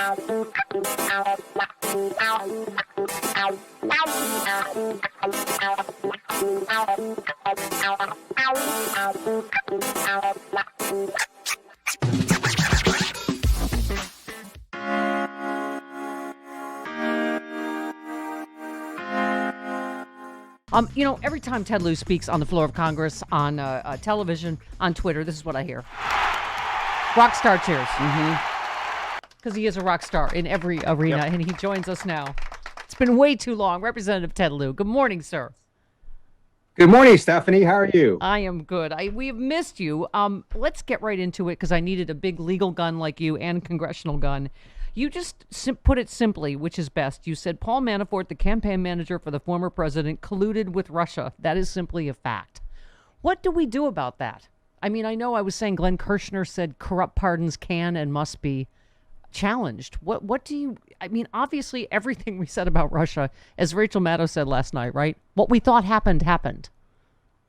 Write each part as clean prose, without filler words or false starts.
Every time Ted Lieu speaks on the floor of Congress, on television, on Twitter, this is what I hear. Rock star cheers. Because he is a rock star in every arena, and he joins us now. It's been way too long. Representative Ted Lieu, good morning, sir. Good morning, Stephanie. How are you? I am good. We have missed you. Let's get right into it, because I needed a big legal gun like you and congressional gun. You just put it simply, which is best. You said Paul Manafort, the campaign manager for the former president, colluded with Russia. That is simply a fact. What do we do about that? I mean, I know I was saying Glenn Kirshner said corrupt pardons can and must be challenged. What do you, I mean, obviously everything we said about Russia, as Rachel Maddow said last night, right? What we thought happened.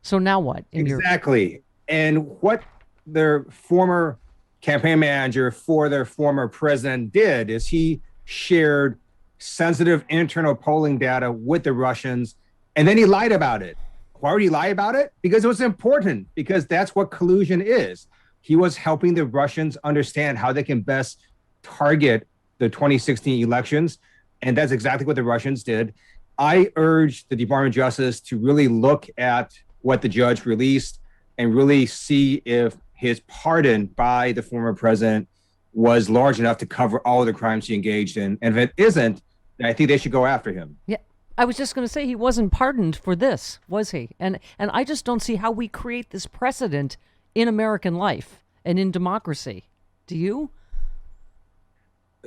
So now what? Exactly. And what their former campaign manager for their former president did is he shared sensitive internal polling data with the Russians, and then he lied about it. Why would he lie about it? Because it was important, because that's what collusion is. He was helping the Russians understand how they can best target the 2016 elections, and that's exactly what the Russians did. I urge the Department of Justice to really look at what the judge released and really see if his pardon by the former president was large enough to cover all of the crimes he engaged in. And if it isn't, then I think they should go after him. Yeah, I was just going to say he wasn't pardoned for this, was he? And I just don't see how we create this precedent in American life and in democracy. Do you?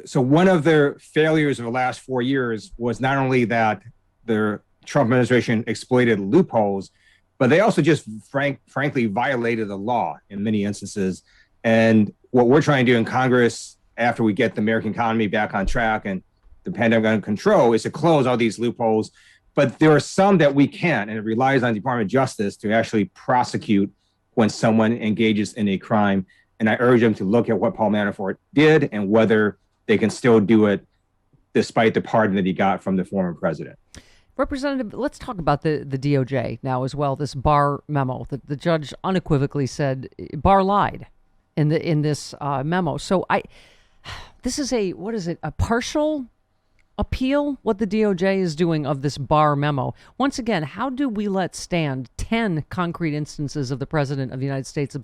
So one of their failures of the last 4 years was not only that the Trump administration exploited loopholes, but they also just frankly violated the law in many instances. And what we're trying to do in Congress after we get the American economy back on track and the pandemic under control is to close all these loopholes. But there are some that we can't, and it relies on the Department of Justice to actually prosecute when someone engages in a crime. And I urge them to look at what Paul Manafort did and whether they can still do it despite the pardon that he got from the former president. Representative, let's talk about the DOJ now as well. This Barr memo that the judge unequivocally said Barr lied in this memo. So this is a partial appeal? What the DOJ is doing of this Barr memo. Once again, how do we let stand 10 concrete instances of the president of the United States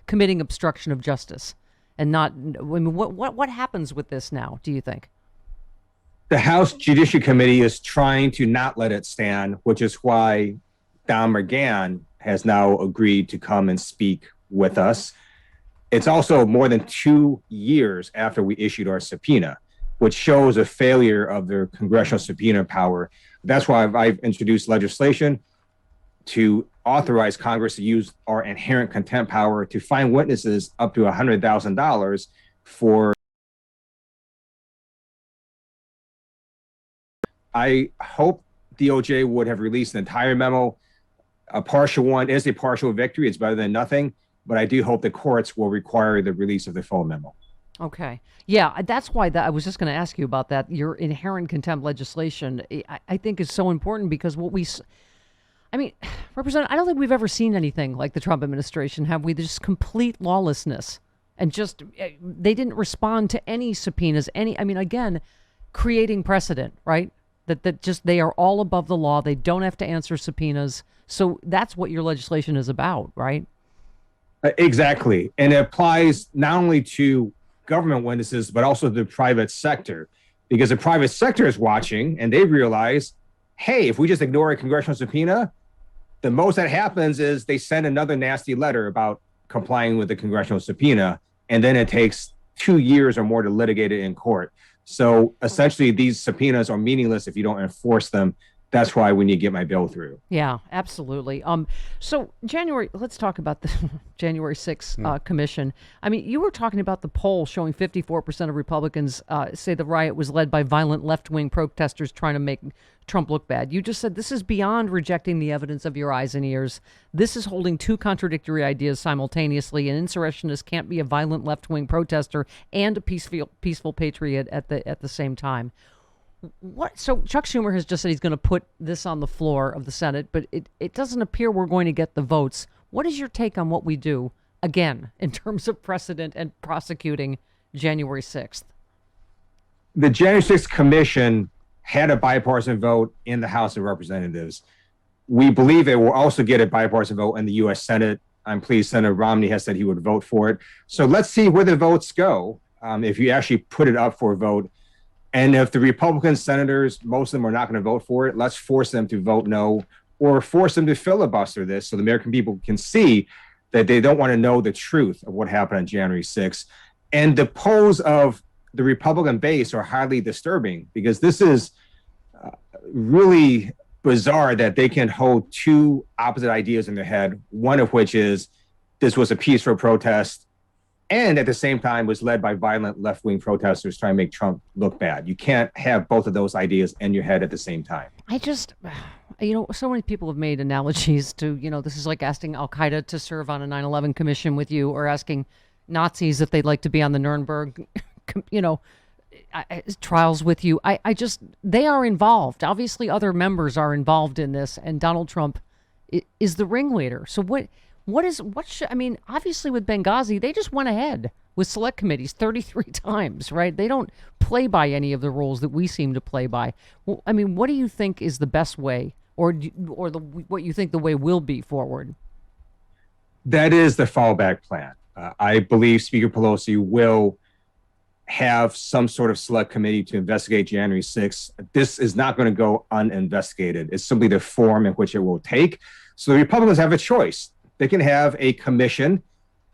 committing obstruction of justice and not? I mean, what happens with this now? Do you think? The House Judiciary Committee is trying to not let it stand, which is why Don McGahn has now agreed to come and speak with us. It's also more than 2 years after we issued our subpoena, which shows a failure of their congressional subpoena power. That's why I've introduced legislation to authorize Congress to use our inherent contempt power to fine witnesses up to $100,000 for. I hope DOJ would have released an entire memo. A partial one is a partial victory. It's better than nothing. But I do hope the courts will require the release of the full memo. Okay. Yeah, that's why I was just going to ask you about that. Your inherent contempt legislation, I think, is so important because Representative, I don't think we've ever seen anything like the Trump administration, have we? There's complete lawlessness. And just, they didn't respond to any subpoenas, again, creating precedent, right? That just, they are all above the law. They don't have to answer subpoenas. So that's what your legislation is about, right? Exactly. And it applies not only to government witnesses, but also the private sector, because the private sector is watching and they realize, hey, if we just ignore a congressional subpoena, the most that happens is they send another nasty letter about complying with the congressional subpoena. And then it takes 2 years or more to litigate it in court. So essentially, these subpoenas are meaningless if you don't enforce them. that's why we need to get my bill through. Yeah, absolutely. So let's talk about the January 6th commission. I mean, you were talking about the poll showing 54% of Republicans say the riot was led by violent left-wing protesters trying to make Trump look bad. You just said this is beyond rejecting the evidence of your eyes and ears. This is holding two contradictory ideas simultaneously. An insurrectionist can't be a violent left-wing protester and a peaceful patriot at the same time. So Chuck Schumer has just said he's going to put this on the floor of the Senate, but it doesn't appear we're going to get the votes. What is your take on what we do, again, in terms of precedent and prosecuting January 6th? The January 6th commission had a bipartisan vote in the House of Representatives. We believe it will also get a bipartisan vote in the U.S. Senate. I'm pleased Senator Romney has said he would vote for it. So let's see where the votes go if you actually put it up for a vote. And if the Republican senators, most of them are not going to vote for it, let's force them to vote no, or force them to filibuster this so the American people can see that they don't want to know the truth of what happened on January 6th. And the polls of the Republican base are highly disturbing, because this is really bizarre that they can hold two opposite ideas in their head, one of which is this was a peaceful protest, and at the same time was led by violent left-wing protesters trying to make Trump look bad. You can't have both of those ideas in your head at the same time. I just, so many people have made analogies to, this is like asking Al-Qaeda to serve on a 9/11 commission with you, or asking Nazis if they'd like to be on the Nuremberg, trials with you. They are involved. Obviously, other members are involved in this, and Donald Trump is the ringleader. So obviously with Benghazi, they just went ahead with select committees 33 times, right? They don't play by any of the rules that we seem to play by. Well, what do you think is the best way, or what you think the way will be forward? That is the fallback plan. I believe Speaker Pelosi will have some sort of select committee to investigate January 6th. This is not going to go uninvestigated. It's simply the form in which it will take. So the Republicans have a choice. They can have a commission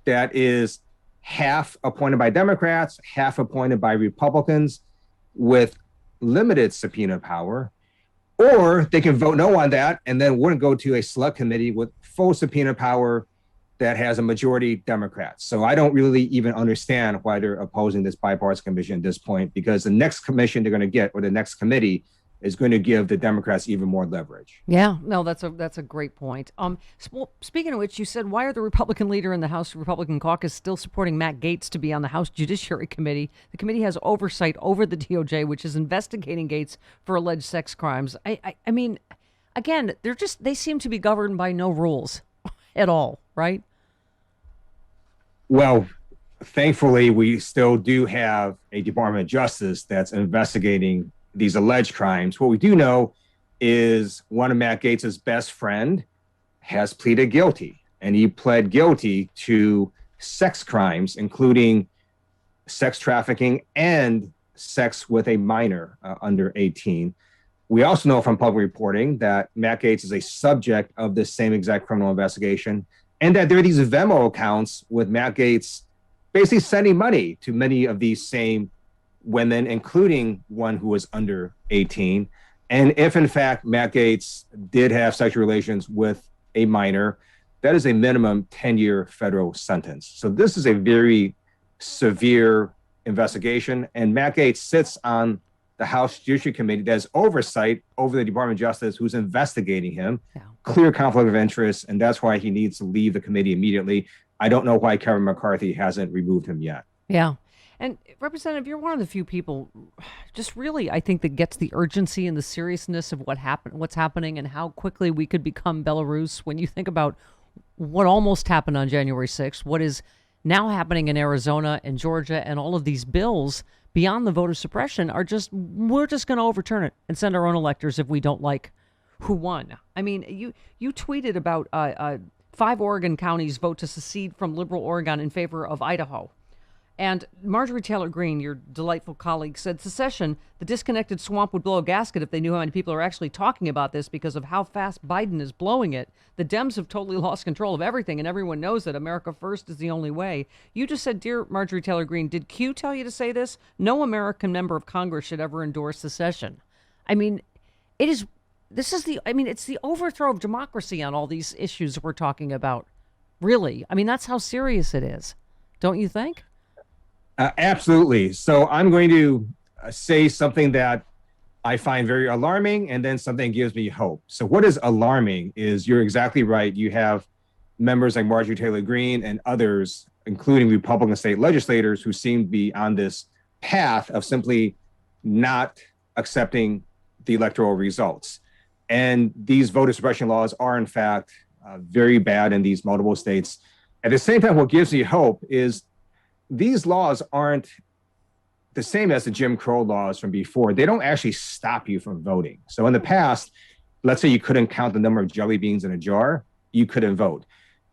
that is half appointed by Democrats, half appointed by Republicans with limited subpoena power, or they can vote no on that, and then we're going to go to a select committee with full subpoena power that has a majority Democrats. So I don't really even understand why they're opposing this bipartisan commission at this point, because the next commission they're going to get, or the next committee, is going to give the Democrats even more leverage. Yeah, no, that's a great point. Speaking of which, you said, why are the Republican leader in the House Republican caucus still supporting Matt Gaetz to be on the House Judiciary Committee? The committee has oversight over the DOJ, which is investigating Gaetz for alleged sex crimes. I mean, again, they seem to be governed by no rules at all, right? Well, thankfully, we still do have a Department of Justice that's investigating these alleged crimes. What we do know is one of Matt Gaetz's best friend has pleaded guilty, and he pled guilty to sex crimes, including sex trafficking and sex with a minor under 18. We also know from public reporting that Matt Gaetz is a subject of this same exact criminal investigation, and that there are these Venmo accounts with Matt Gaetz basically sending money to many of these same women, including one who was under 18. And if in fact Matt Gaetz did have sexual relations with a minor, that is a minimum 10-year federal sentence. So this is a very severe investigation. And Matt Gaetz sits on the House Judiciary Committee that has oversight over the Department of Justice, who's investigating him. Yeah. Clear conflict of interest, and that's why he needs to leave the committee immediately. I don't know why Kevin McCarthy hasn't removed him yet. Yeah. And Representative, you're one of the few people just really, I think, that gets the urgency and the seriousness of what's happening and how quickly we could become Belarus when you think about what almost happened on January 6th, what is now happening in Arizona and Georgia, and all of these bills beyond the voter suppression we're just going to overturn it and send our own electors if we don't like who won. I mean, you tweeted about 5 Oregon counties vote to secede from liberal Oregon in favor of Idaho. And Marjorie Taylor Greene, your delightful colleague, said secession, the disconnected swamp would blow a gasket if they knew how many people are actually talking about this because of how fast Biden is blowing it. The Dems have totally lost control of everything, and everyone knows that America first is the only way. You just said, dear Marjorie Taylor Greene, did Q tell you to say this? No American member of Congress should ever endorse secession. I mean, it is this is it's the overthrow of democracy on all these issues we're talking about. Really. I mean, that's how serious it is. Don't you think? Absolutely. So I'm going to say something that I find very alarming, and then something gives me hope. So what is alarming is, you're exactly right. You have members like Marjorie Taylor Greene and others, including Republican state legislators, who seem to be on this path of simply not accepting the electoral results. And these voter suppression laws are, in fact, very bad in these multiple states. At the same time, what gives me hope is these laws aren't the same as the Jim Crow laws from before. They don't actually stop you from voting. So in the past, let's say you couldn't count the number of jelly beans in a jar, you couldn't vote.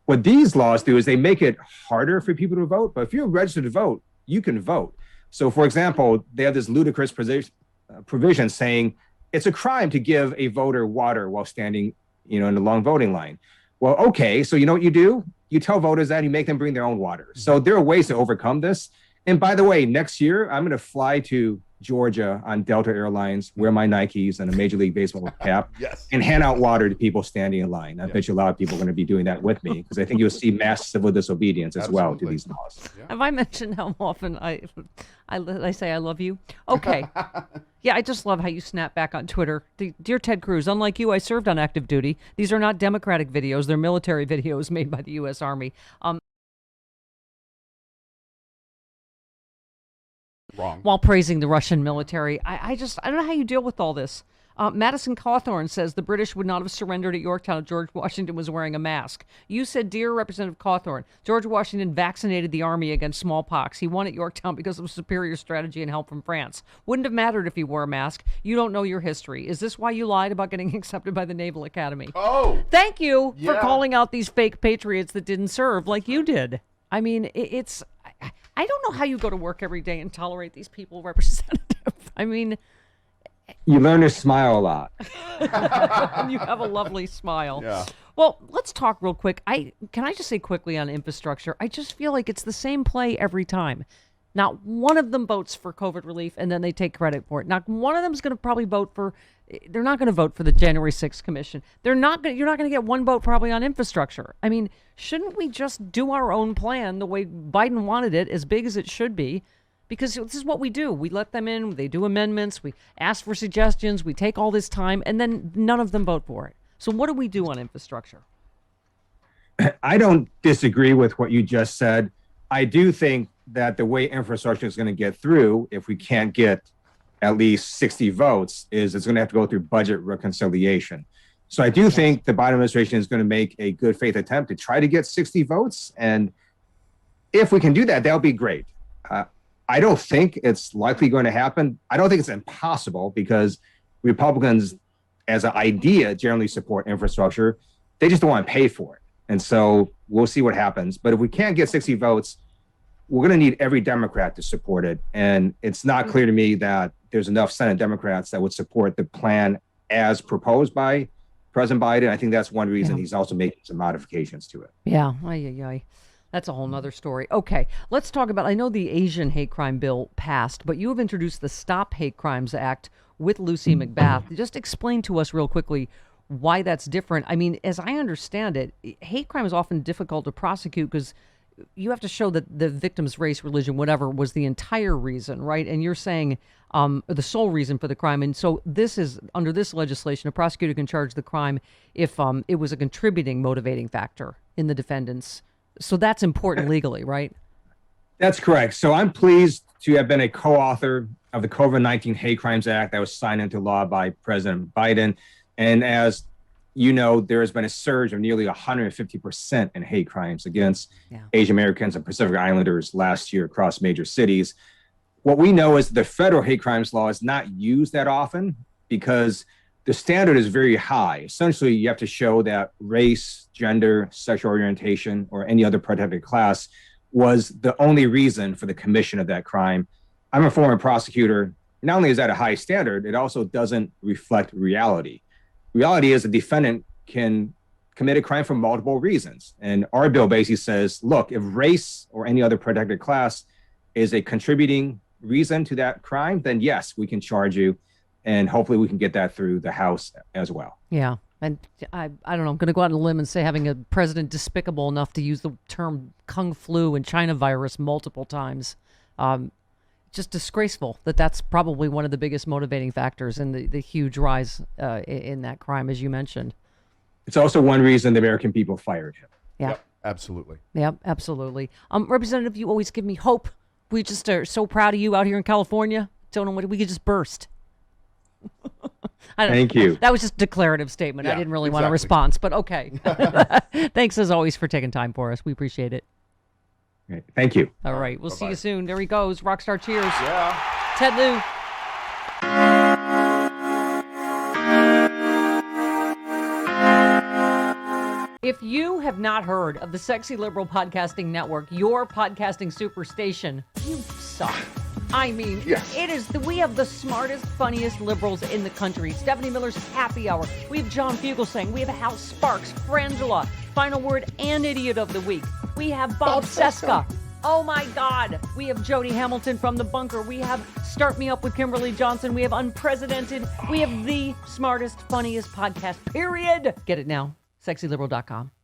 What these laws do is they make it harder for people to vote, but if you're registered to vote, you can vote. So for example, they have this ludicrous provision saying it's a crime to give a voter water while standing, in a long voting line. Well, okay, so you know what you do? You tell voters that, you make them bring their own water. So there are ways to overcome this. And by the way, next year, I'm going to fly to Georgia on Delta Airlines, wear my Nikes and a Major League Baseball cap, and hand out water to people standing in line. I bet you a lot of people are going to be doing that with me, because I think you'll see mass civil disobedience as well to these laws. Yeah. Have I mentioned how often I say I love you? Okay. Yeah, I just love how you snap back on Twitter. Dear Ted Cruz, unlike you, I served on active duty. These are not Democratic videos. They're military videos made by the U.S. Army. Wrong. While praising the Russian military. I don't know how you deal with all this. Madison Cawthorn says the British would not have surrendered at Yorktown if George Washington was wearing a mask. You said, dear Representative Cawthorn, George Washington vaccinated the army against smallpox. He won at Yorktown because of superior strategy and help from France. Wouldn't have mattered if he wore a mask. You don't know your history. Is this why you lied about getting accepted by the Naval Academy? Oh! Thank you for calling out these fake patriots that didn't serve like you did. I mean, it's... I don't know how you go to work every day and tolerate these people, Representative. I mean... You learn to smile a lot. You have a lovely smile. Yeah. Well, let's talk real quick. Can I just say quickly on infrastructure? I just feel like it's the same play every time. Not one of them votes for COVID relief, and then they take credit for it. Not one of them is going to probably vote for... They're not going to vote for the January 6th commission. You're not going to get one vote probably on infrastructure. I mean, shouldn't we just do our own plan the way Biden wanted it, as big as it should be? Because this is what we do. We let them in, they do amendments, we ask for suggestions, we take all this time, and then none of them vote for it. So what do we do on infrastructure? I don't disagree with what you just said. I do think that the way infrastructure is going to get through, if we can't get at least 60 votes, is it's going to have to go through budget reconciliation. So I do think the Biden administration is going to make a good faith attempt to try to get 60 votes. And if we can do that, that'll be great. I don't think it's likely going to happen. I don't think it's impossible, because Republicans, as an idea, generally support infrastructure. They just don't want to pay for it. And so we'll see what happens. But if we can't get 60 votes, we're going to need every Democrat to support it. And it's not clear to me that there's enough Senate Democrats that would support the plan as proposed by President Biden. I think that's one reason he's also making some modifications to it. Yeah. That's a whole nother story. Okay, let's talk about, I know the Asian hate crime bill passed, but you have introduced the Stop Hate Crimes Act with Lucy McBath. Just explain to us real quickly why that's different. I mean, as I understand it, hate crime is often difficult to prosecute because you have to show that the victim's race, religion, whatever, was the entire reason, right? And you're saying the sole reason for the crime. And so this is, under this legislation, a prosecutor can charge the crime if it was a contributing motivating factor in the defendant's. So that's important legally, right? That's correct. So I'm pleased to have been a co-author of the COVID-19 Hate Crimes Act that was signed into law by President Biden. And as you know, there has been a surge of nearly 150% in hate crimes against Asian Americans and Pacific Islanders last year across major cities. What we know is the federal hate crimes law is not used that often because the standard is very high. Essentially, you have to show that race, gender, sexual orientation, or any other protected class was the only reason for the commission of that crime. I'm a former prosecutor. Not only is that a high standard, it also doesn't reflect reality. Reality is a defendant can commit a crime for multiple reasons. And our bill basically says, look, if race or any other protected class is a contributing reason to that crime, then yes, we can charge you. and hopefully we can get that through the House as well. Yeah. And I don't know, I'm going to go out on a limb and say having a president despicable enough to use the term Kung Flu and China virus multiple times, just disgraceful that's probably one of the biggest motivating factors in the huge rise in that crime, as you mentioned. It's also one reason the American people fired him. Yeah. Yep, absolutely. Yeah, absolutely. Representative, you always give me hope. We just are so proud of you out here in California. Don't know what we could just burst. Thank you. That was just a declarative statement. Yeah, I didn't really want a exactly. response, but okay. Thanks as always for taking time for us. We appreciate it. Great. Thank you. All right, we'll see Bye-bye. you soon. There he goes. Rockstar cheers. Yeah. Ted Lieu. If you have not heard of the Sexy Liberal Podcasting Network, your podcasting superstation, you suck. I mean, Yes. it is. We have the smartest, funniest liberals in the country. Stephanie Miller's Happy Hour. We have John Fugelsang. We have Hal Sparks, Frangela, Final Word, and Idiot of the Week. We have Bob Seska. Oh my God. We have Jody Hamilton from The Bunker. We have Start Me Up with Kimberly Johnson. We have Unprecedented. We have the smartest, funniest podcast, period. Get it now. SexyLiberal.com.